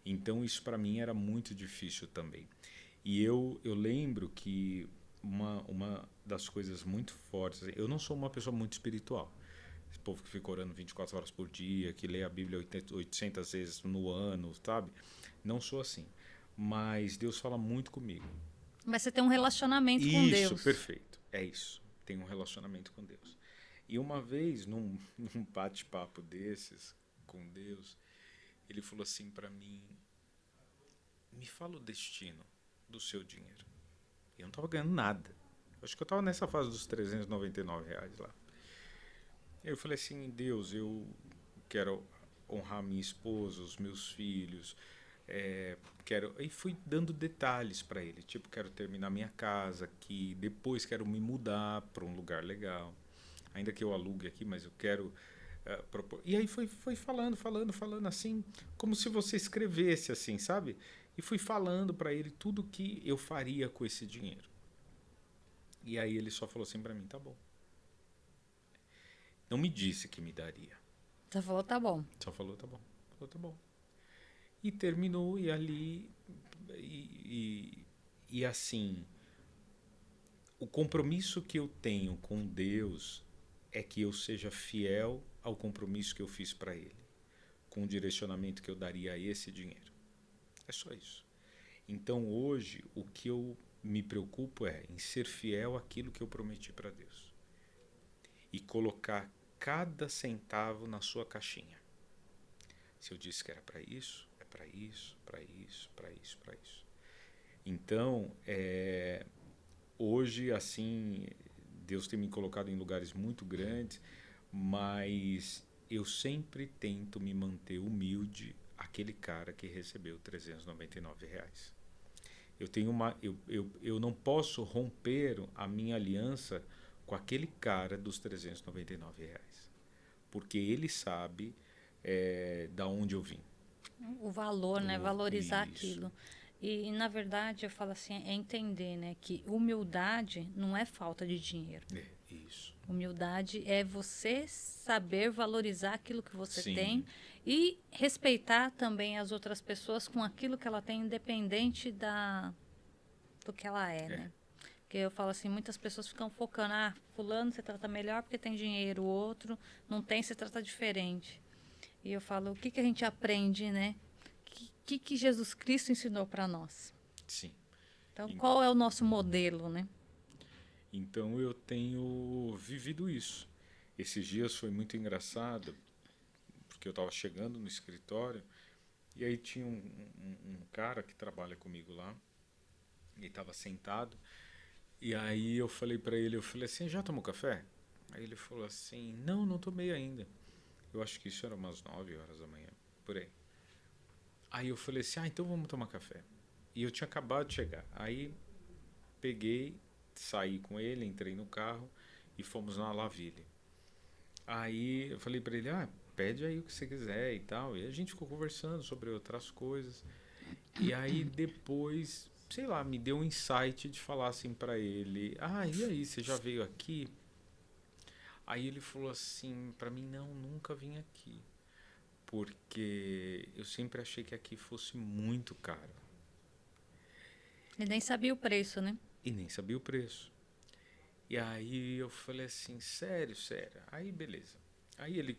A: Então isso para mim era muito difícil também. E eu lembro que uma das coisas muito fortes, eu não sou uma pessoa muito espiritual. Esse povo que fica orando 24 horas por dia, que lê a Bíblia 800 vezes no ano, sabe? Não sou assim. Mas Deus fala muito comigo.
B: Mas você tem um relacionamento com
A: Isso,
B: Deus.
A: perfeito. É isso. Tenho um relacionamento com Deus. E uma vez, num bate-papo desses com Deus, ele falou assim para mim: me fala o destino do seu dinheiro. E eu não estava ganhando nada. Acho que eu estava nessa fase dos R$ 399 lá. Eu falei assim: Deus, eu quero honrar minha esposa, os meus filhos, quero. E fui dando detalhes para ele, tipo, quero terminar minha casa aqui, depois quero me mudar para um lugar legal, ainda que eu alugue aqui, mas eu quero propor. E aí foi falando assim, como se você escrevesse assim, sabe? E fui falando para ele tudo que eu faria com esse dinheiro. E aí ele só falou assim para mim: tá bom. Não me disse que me daria.
B: Você falou, tá bom.
A: Só falou: tá bom. Falou: tá bom. E terminou, e ali. E assim, o compromisso que eu tenho com Deus é que eu seja fiel ao compromisso que eu fiz para Ele, com o direcionamento que eu daria a esse dinheiro. É só isso. Então hoje, o que eu me preocupo é em ser fiel àquilo que eu prometi para Deus e colocar cada centavo na sua caixinha. Se eu disse que era para isso, é para isso, para isso, para isso, para isso. Então, hoje, assim, Deus tem me colocado em lugares muito grandes, mas eu sempre tento me manter humilde, aquele cara que recebeu R$ 399. Eu não posso romper a minha aliança com aquele cara dos R$ 399, porque ele sabe da onde eu vim.
B: O valor, né? Valorizar
A: Isso.
B: aquilo. E, na verdade, eu falo assim, é entender, né, que humildade não é falta de dinheiro.
A: Isso.
B: Humildade é você saber valorizar aquilo que você tem
A: Sim.
B: e respeitar também as outras pessoas com aquilo que ela tem, independente do que ela é, né? Porque eu falo assim, muitas pessoas ficam focando, fulano se trata melhor porque tem dinheiro, o outro não tem, se trata diferente. E eu falo, o que que a gente aprende, né? Que Jesus Cristo ensinou para nós?
A: Sim.
B: Então, qual é o nosso modelo, né?
A: Então eu tenho vivido isso. Esses dias foi muito engraçado, porque eu estava chegando no escritório e aí tinha um cara que trabalha comigo lá, e estava sentado, e aí eu falei para ele, eu falei assim: já tomou café? Aí ele falou assim: não, não tomei ainda. Eu acho que isso era umas 9 horas da manhã, por aí. Aí eu falei assim: então vamos tomar café. E eu tinha acabado de chegar. Aí peguei, saí com ele, entrei no carro e fomos na Laville. Aí eu falei para ele: pede aí o que você quiser e tal. E a gente ficou conversando sobre outras coisas. E aí depois, sei lá, me deu um insight de falar assim para ele: e aí, você já veio aqui? Aí ele falou assim para mim: não, nunca vim aqui, porque eu sempre achei que aqui fosse muito caro.
B: Ele nem sabia o preço, né?
A: E nem sabia o preço. E aí eu falei assim: sério, sério. Aí beleza. Aí ele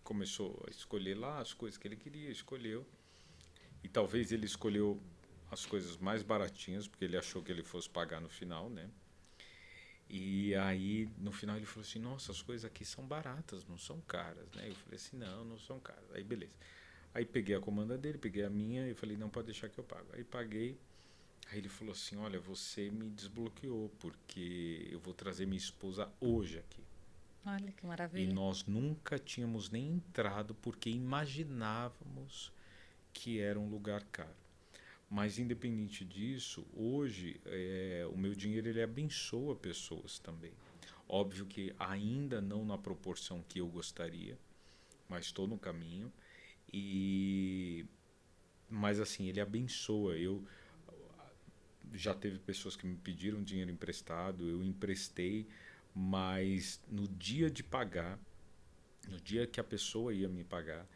A: começou a escolher lá as coisas que ele queria, escolheu. E talvez ele escolheu as coisas mais baratinhas, porque ele achou que ele fosse pagar no final, né? E aí, no final, ele falou assim: nossa, as coisas aqui são baratas, não são caras, né? Eu falei assim: não, não são caras. Aí, beleza. Aí peguei a comanda dele, peguei a minha e falei: não, pode deixar que eu pago. Aí paguei. Aí ele falou assim: olha, você me desbloqueou, porque eu vou trazer minha esposa hoje aqui.
B: Olha que
A: E
B: maravilha.
A: nós nunca tínhamos nem entrado porque imaginávamos que era um lugar caro. Mas independente disso, hoje o meu dinheiro ele abençoa pessoas também. Óbvio que ainda não na proporção que eu gostaria, mas estou no caminho. E mas assim, ele abençoa. Eu já teve pessoas que me pediram dinheiro emprestado, eu emprestei, Mas no dia de pagar, no dia que a pessoa ia me pagar,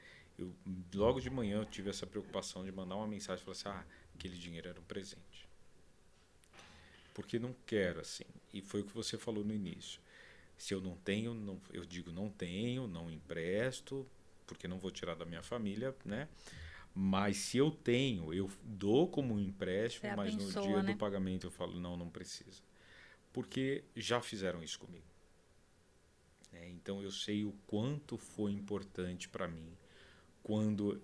A: logo de manhã eu tive essa preocupação de mandar uma mensagem e falar assim, aquele dinheiro era um presente. Porque não quero assim. E foi o que você falou no início. Se eu não tenho, eu digo não tenho, não empresto, porque não vou tirar da minha família, né? Mas se eu tenho, eu dou como um empréstimo, mas no dia do pagamento eu falo, não precisa. Porque já fizeram isso comigo. Então eu sei o quanto foi importante para mim quando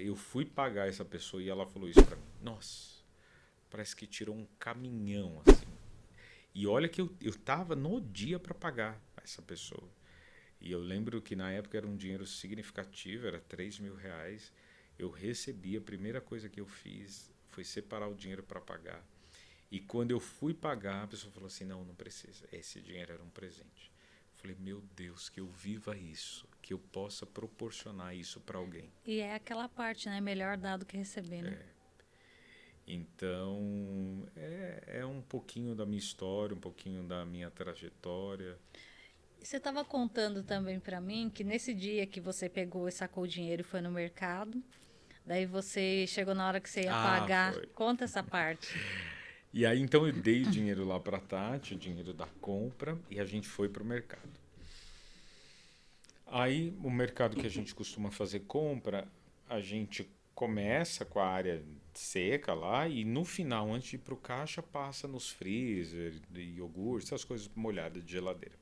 A: eu fui pagar essa pessoa e ela falou isso para mim. Nossa, parece que tirou um caminhão assim. E olha que eu estava no dia para pagar essa pessoa. E eu lembro que na época era um dinheiro significativo, era R$ 3.000. Eu recebi, a primeira coisa que eu fiz foi separar o dinheiro para pagar. E quando eu fui pagar, a pessoa falou assim, não precisa, esse dinheiro era um presente. Eu falei, meu Deus, que eu viva isso, que eu possa proporcionar isso para alguém.
B: E é aquela parte, né? Melhor dar do que receber, né?
A: Então, é um pouquinho da minha história, um pouquinho da minha trajetória.
B: Você estava contando também para mim que nesse dia que você pegou e sacou o dinheiro e foi no mercado, daí você chegou na hora que você ia pagar.
A: Foi.
B: Conta essa parte.
A: E aí, então, eu dei o dinheiro lá para a Tati, o dinheiro da compra, e a gente foi para o mercado. Aí, o mercado que a gente costuma fazer compra, a gente começa com a área seca lá e no final, antes de ir para o caixa, passa nos freezer, de iogurte, essas coisas molhadas de geladeira.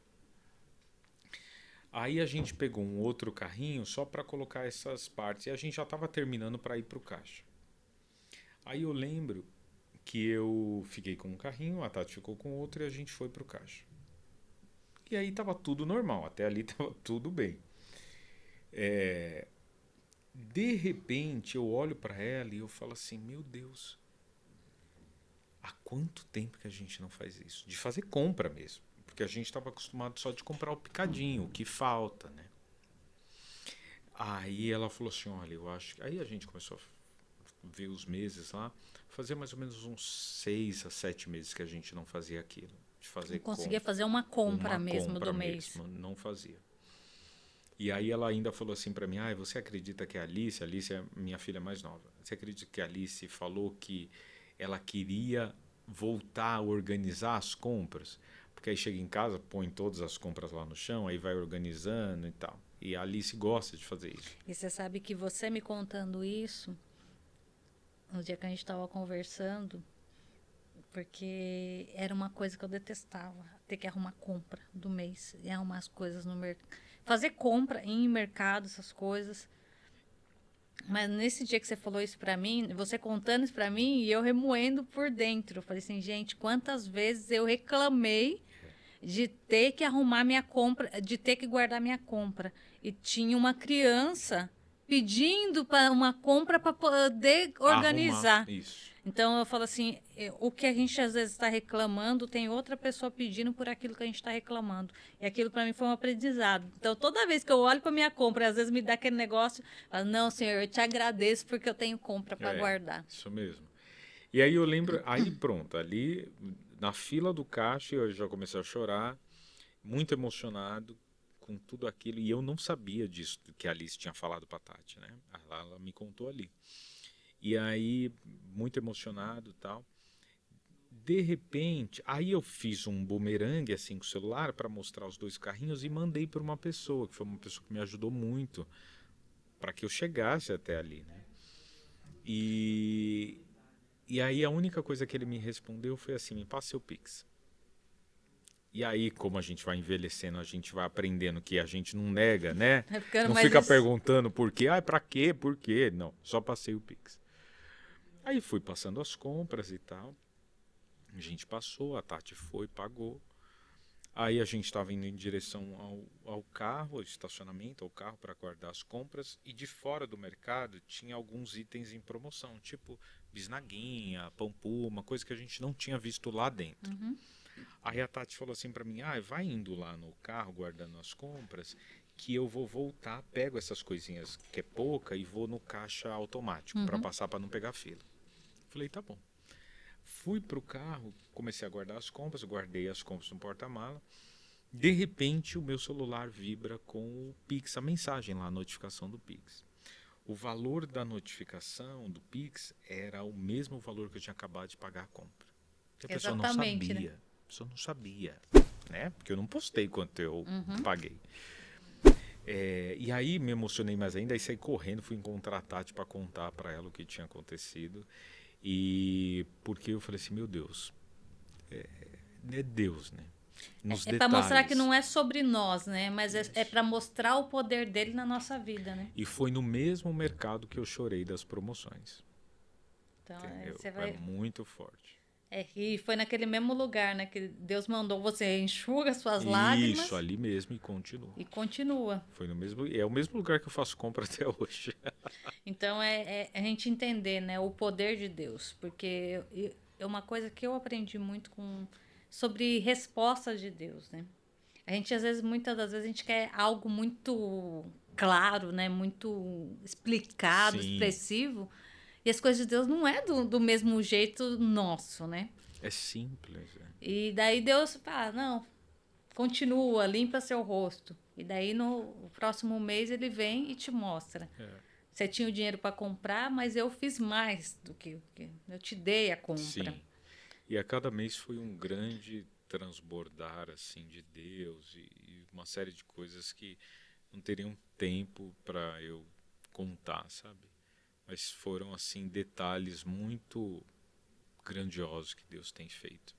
A: Aí a gente pegou um outro carrinho só para colocar essas partes e a gente já estava terminando para ir para o caixa. Aí eu lembro que eu fiquei com um carrinho, a Tati ficou com outro e a gente foi para o caixa. E aí estava tudo normal, até ali estava tudo bem. De repente eu olho para ela e eu falo assim, meu Deus, há quanto tempo que a gente não faz isso? De fazer compra mesmo. Porque a gente estava acostumado só de comprar o picadinho, o que falta, né? Aí ela falou assim, olha, eu acho que... Aí a gente começou a ver os meses lá. Fazia mais ou menos uns 6 a 7 meses que a gente não fazia aquilo. De fazer
B: Não conseguia
A: compra.
B: fazer uma compra
A: Uma
B: mesmo
A: compra
B: do mês.
A: mesmo, não fazia. E aí ela ainda falou assim para mim, você acredita que a Alice é minha filha mais nova, você acredita que a Alice falou que ela queria voltar a organizar as compras? Porque aí chega em casa, põe todas as compras lá no chão, aí vai organizando e tal. E a Alice gosta de fazer isso.
B: E você sabe que você me contando isso, no dia que a gente estava conversando, porque era uma coisa que eu detestava, ter que arrumar compra do mês e arrumar as coisas no mercado. Fazer compra em mercado, essas coisas. Mas nesse dia que você falou isso pra mim, você contando isso pra mim e eu remoendo por dentro. Eu falei assim, gente, quantas vezes eu reclamei de ter que arrumar minha compra, de ter que guardar minha compra. E tinha uma criança pedindo para uma compra para poder
A: Arrumar
B: organizar.
A: isso.
B: Então eu falo assim, o que a gente às vezes está reclamando, tem outra pessoa pedindo por aquilo que a gente está reclamando. E aquilo para mim foi um aprendizado. Então toda vez que eu olho para minha compra, às vezes me dá aquele negócio, eu falo, não, senhor, eu te agradeço porque eu tenho compra para guardar.
A: Isso mesmo. E aí eu lembro, aí pronto, ali na fila do caixa eu já comecei a chorar, muito emocionado com tudo aquilo, e eu não sabia disso que a Alice tinha falado pra Tati, né? Ela me contou ali. E aí, muito emocionado e tal. De repente, aí eu fiz um bumerangue assim com o celular para mostrar os dois carrinhos e mandei para uma pessoa, que foi uma pessoa que me ajudou muito para que eu chegasse até ali, né? E, e aí a única coisa que ele me respondeu foi assim, me passa seu Pix. E aí, como a gente vai envelhecendo, a gente vai aprendendo que a gente não nega, né? Não fica perguntando por quê, pra quê, por quê. Não, só passei o Pix. Aí fui passando as compras e tal. A gente passou, a Tati foi, pagou. Aí a gente estava indo em direção ao carro, ao estacionamento, ao carro para guardar as compras. E de fora do mercado tinha alguns itens em promoção, tipo bisnaguinha, pão puma, coisa que a gente não tinha visto lá dentro.
B: Uhum.
A: Aí a Tati falou assim para mim, vai indo lá no carro guardando as compras, que eu vou voltar, pego essas coisinhas que é pouca e vou no caixa automático para passar para não pegar fila. Falei, tá bom. Fui pro carro, comecei a guardar as compras, guardei as compras no porta-mala. De repente, o meu celular vibra com o Pix, a mensagem lá, a notificação do Pix. O valor da notificação do Pix era o mesmo valor que eu tinha acabado de pagar a compra. E a pessoa não
B: Exatamente, né?
A: sabia. A pessoa não sabia, né? Porque eu não postei quanto eu paguei. E aí me emocionei mais ainda, aí saí correndo, fui encontrar a Tati para contar para ela o que tinha acontecido. E porque eu falei assim, meu Deus, é Deus, né? Nos
B: É para mostrar que
A: detalhes.
B: não é sobre nós, né? Mas é
A: Isso.
B: para mostrar o poder dele na nossa vida, né?
A: E foi no mesmo mercado que eu chorei das promoções.
B: Então,
A: Entendeu?
B: você
A: É
B: vai.
A: muito forte.
B: E foi naquele mesmo lugar, né? Que Deus mandou você enxuga suas
A: Isso,
B: lágrimas
A: ali mesmo e continua.
B: e continua.
A: Foi no mesmo, é o mesmo lugar que eu faço compra até hoje.
B: Então é a gente entender, né, o poder de Deus, porque é uma coisa que eu aprendi muito com sobre respostas de Deus, né? A gente às vezes, muitas das vezes a gente quer algo muito claro, né, muito explicado,
A: Sim,
B: expressivo, e as coisas de Deus não é do mesmo jeito nosso, né?
A: é simples.
B: E daí Deus fala, não, continua, limpa seu rosto. E daí no próximo mês ele vem e te mostra. Você tinha o dinheiro para comprar, mas eu fiz mais do que eu te dei a compra.
A: Sim. E a cada mês foi um grande transbordar assim de Deus e uma série de coisas que não teriam tempo para eu contar, sabe? Mas foram assim detalhes muito grandiosos que Deus tem feito.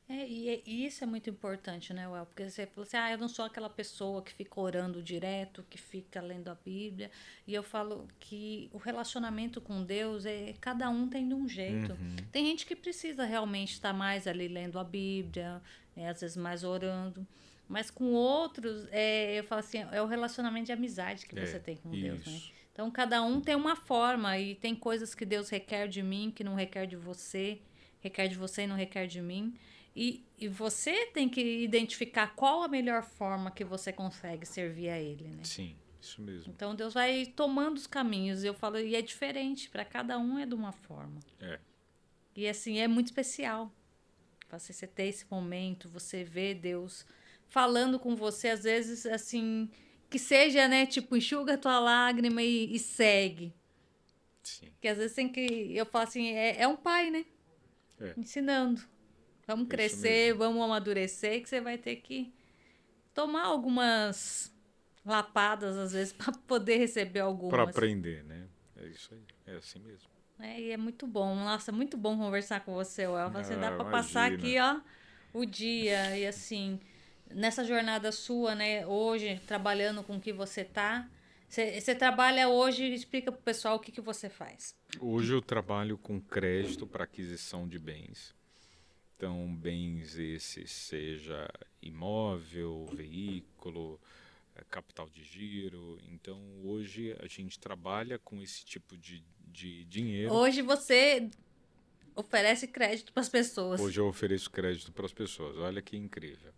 B: E isso é muito importante, né, Well? Porque você falou assim, eu não sou aquela pessoa que fica orando direto, que fica lendo a Bíblia. E eu falo que o relacionamento com Deus cada um tem de um jeito. Tem gente que precisa realmente estar mais ali lendo a Bíblia, às vezes mais orando. Mas com outros, eu falo assim, é o relacionamento de amizade que você
A: É,
B: tem com Deus, né?
A: isso.
B: Então cada um tem uma forma e tem coisas que Deus requer de mim que não requer de você, requer de você e não requer de mim. E você tem que identificar qual a melhor forma que você consegue servir a Ele, né?
A: Sim, isso mesmo.
B: Então Deus vai tomando os caminhos. Eu falo, e é diferente, para cada um é de uma forma.
A: É.
B: E assim, é muito especial. Você ter esse momento, você ver Deus falando com você, às vezes, assim, que seja, né, tipo, enxuga a tua lágrima e segue.
A: Sim.
B: Que às vezes tem que. Eu falo assim, é um pai, né?
A: É,
B: Ensinando. Vamos
A: é isso mesmo.
B: crescer, vamos amadurecer, que você vai ter que tomar algumas lapadas, às vezes, para poder receber
A: Para
B: algumas.
A: aprender, né? É isso aí. É assim mesmo.
B: E é muito bom. Nossa, muito bom conversar com você, Elva. Você dá
A: Ah,
B: para passar
A: imagina.
B: aqui, ó, o dia. E assim, nessa jornada sua, né, hoje, trabalhando com o que você tá. Você trabalha hoje, explica pro pessoal o que você faz.
A: Hoje eu trabalho com crédito para aquisição de bens. Então, bens esses, seja imóvel, veículo, capital de giro. Então, hoje a gente trabalha com esse tipo de dinheiro.
B: Hoje você oferece crédito para as pessoas.
A: Hoje eu ofereço crédito para as pessoas. Olha que incrível.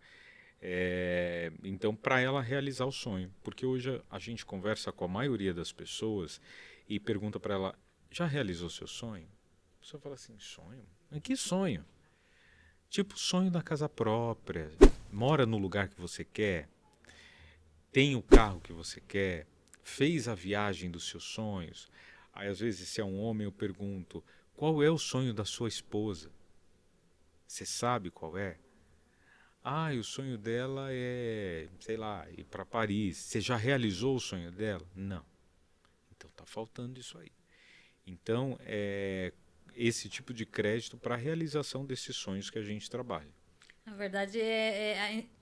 A: Então, para ela realizar o sonho. Porque hoje a gente conversa com a maioria das pessoas e pergunta para ela: já realizou seu sonho? A pessoa fala assim: sonho? Mas que sonho? Tipo, sonho da casa própria, mora no lugar que você quer, tem o carro que você quer, fez a viagem dos seus sonhos. Aí, às vezes, se é um homem, eu pergunto: qual é o sonho da sua esposa? Você sabe qual é? Ah, e o sonho dela é, sei lá, ir para Paris. Você já realizou o sonho dela? Não. Então tá faltando isso aí. Então, é esse tipo de crédito para a realização desses sonhos que a gente trabalha.
B: Na verdade,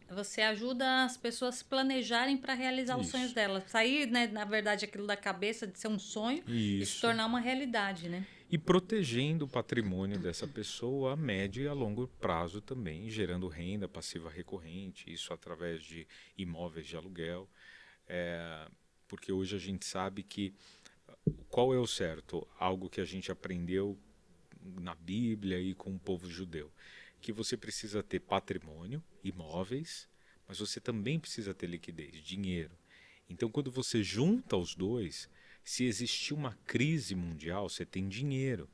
B: você ajuda as pessoas a se planejarem para realizar os sonhos
A: Isso.
B: delas. Sair, né, na verdade, aquilo da cabeça de ser um sonho e se
A: Isso.
B: tornar uma realidade, né?
A: E protegendo o patrimônio dessa pessoa a médio e a longo prazo também, gerando renda passiva recorrente, isso através de imóveis de aluguel. Porque hoje a gente sabe que qual é o certo? Algo que a gente aprendeu na Bíblia e com o povo judeu, que você precisa ter patrimônio, imóveis, mas você também precisa ter liquidez, dinheiro. Então, quando você junta os dois, se existir uma crise mundial, você tem dinheiro.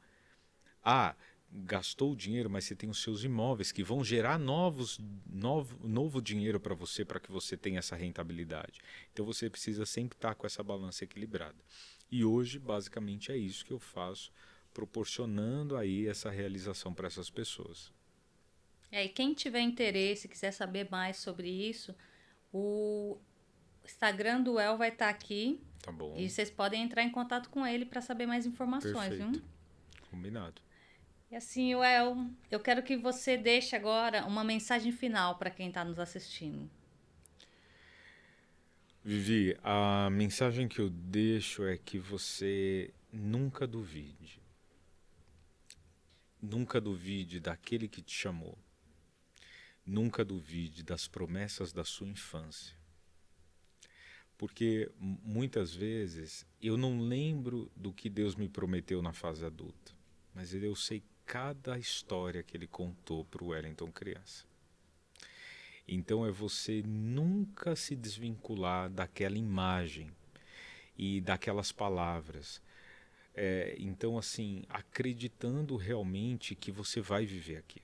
A: Ah, gastou o dinheiro, mas você tem os seus imóveis que vão gerar novo dinheiro para você, para que você tenha essa rentabilidade. Então você precisa sempre estar com essa balança equilibrada. E hoje, basicamente, é isso que eu faço, proporcionando aí essa realização para essas pessoas.
B: E quem tiver interesse, quiser saber mais sobre isso, o Instagram do El vai estar aqui.
A: Tá bom.
B: E vocês podem entrar em contato com ele para saber mais informações,
A: Perfeito.
B: viu?
A: Combinado.
B: E assim, El, eu quero que você deixe agora uma mensagem final para quem está nos assistindo.
A: Vivi, a mensagem que eu deixo é que você nunca duvide. Nunca duvide daquele que te chamou. Nunca duvide das promessas da sua infância. Porque muitas vezes eu não lembro do que Deus me prometeu na fase adulta, mas eu sei cada história que Ele contou para o Wellington criança. Então é você nunca se desvincular daquela imagem e daquelas palavras. Então, assim, acreditando realmente que você vai viver aqui.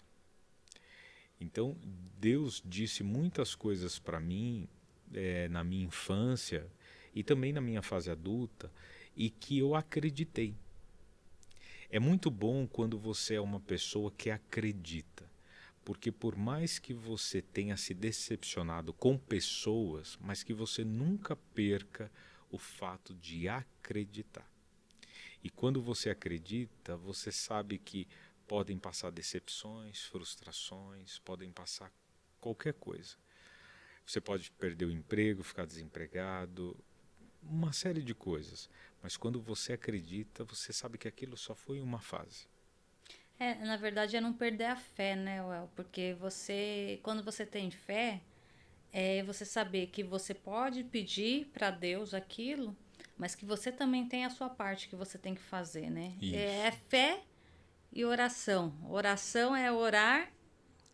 A: Então, Deus disse muitas coisas para mim na minha infância e também na minha fase adulta e que eu acreditei. É muito bom quando você é uma pessoa que acredita, porque por mais que você tenha se decepcionado com pessoas, mas que você nunca perca o fato de acreditar. E quando você acredita, você sabe que podem passar decepções, frustrações, podem passar qualquer coisa. Você pode perder o emprego, ficar desempregado, uma série de coisas. Mas quando você acredita, você sabe que aquilo só foi uma fase.
B: Na verdade, é não perder a fé, né, Well? Porque quando você tem fé, é você saber que você pode pedir para Deus aquilo, mas que você também tem a sua parte que você tem que fazer, né?
A: Isso.
B: É fé e oração. Oração é orar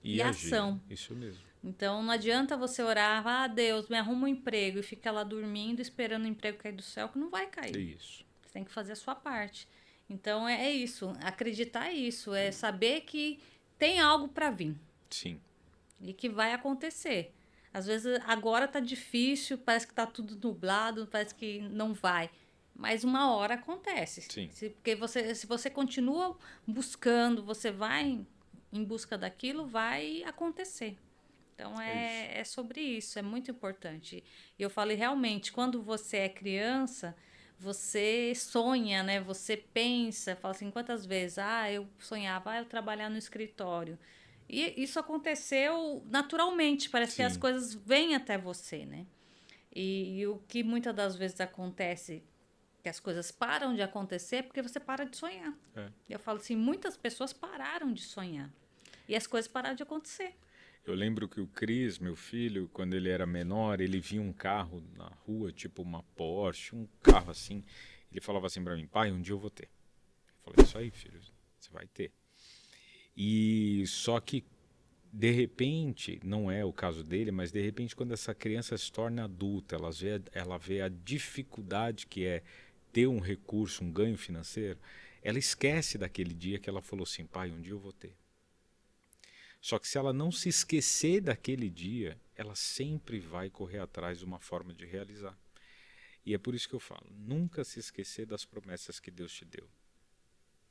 B: e
A: agir.
B: ação.
A: Isso mesmo.
B: Então não adianta você orar, Deus, me arruma um emprego e fica lá dormindo, esperando o emprego cair do céu, que não vai cair.
A: Isso.
B: Você tem que fazer a sua parte. Então é isso, acreditar isso, é saber que tem algo para vir.
A: Sim.
B: E que vai acontecer. Às vezes agora tá difícil, parece que tá tudo nublado, parece que não vai. Mas uma hora acontece.
A: Sim.
B: Porque se você continua buscando, você vai em busca daquilo, vai acontecer. Então é sobre isso, é muito importante. E eu falo, realmente, quando você é criança, você sonha, né? Você pensa, fala assim, quantas vezes? Eu sonhava, eu trabalhar no escritório. E isso aconteceu naturalmente, parece que as
A: Sim.
B: coisas vêm até você, né? E o que muitas das vezes acontece, que as coisas param de acontecer, é porque você para de sonhar. Eu falo assim, muitas pessoas pararam de sonhar. E as coisas pararam de acontecer.
A: Eu lembro que o Cris, meu filho, quando ele era menor, ele via um carro na rua, tipo uma Porsche, um carro assim. Ele falava assim para mim, pai, um dia eu vou ter. Eu falei, isso aí, filho, você vai ter. E só que, de repente, não é o caso dele, mas de repente quando essa criança se torna adulta, ela vê a dificuldade que é ter um recurso, um ganho financeiro, ela esquece daquele dia que ela falou assim, pai, um dia eu vou ter. Só que se ela não se esquecer daquele dia, ela sempre vai correr atrás de uma forma de realizar. E é por isso que eu falo, nunca se esquecer das promessas que Deus te deu.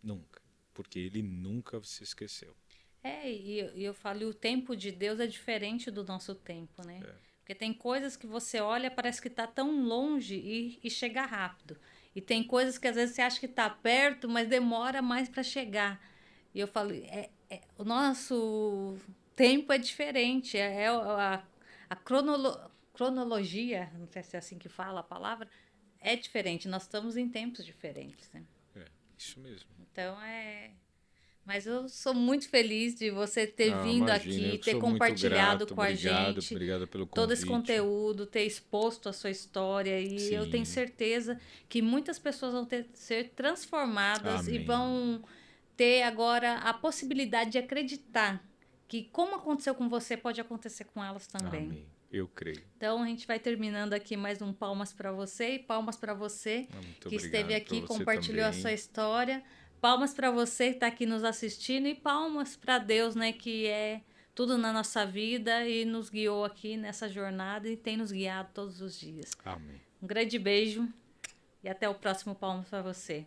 A: Nunca. Porque Ele nunca se esqueceu.
B: E eu falo, e o tempo de Deus é diferente do nosso tempo, né? Porque tem coisas que você olha, parece que está tão longe e chega rápido. E tem coisas que às vezes você acha que está perto, mas demora mais para chegar. E eu falo, o nosso tempo é diferente, a cronologia, não sei se é assim que fala a palavra, é diferente. Nós estamos em tempos diferentes, né?
A: Isso mesmo.
B: Então Mas eu sou muito feliz de você ter vindo aqui, ter compartilhado com a gente
A: obrigado pelo convite.
B: todo esse conteúdo, ter exposto a sua história. E
A: Sim.
B: eu tenho certeza que muitas pessoas vão ser transformadas.
A: Amém.
B: E vão ter agora a possibilidade de acreditar que como aconteceu com você, pode acontecer com elas também.
A: Amém. Eu creio.
B: Então a gente vai terminando aqui mais um palmas para você e palmas para você que esteve aqui, compartilhou a sua história, Palmas para você que está aqui nos assistindo e palmas para Deus, né, que é tudo na nossa vida e nos guiou aqui nessa jornada e tem nos guiado todos os dias.
A: Amém.
B: Um grande beijo e até o próximo Palmas para você.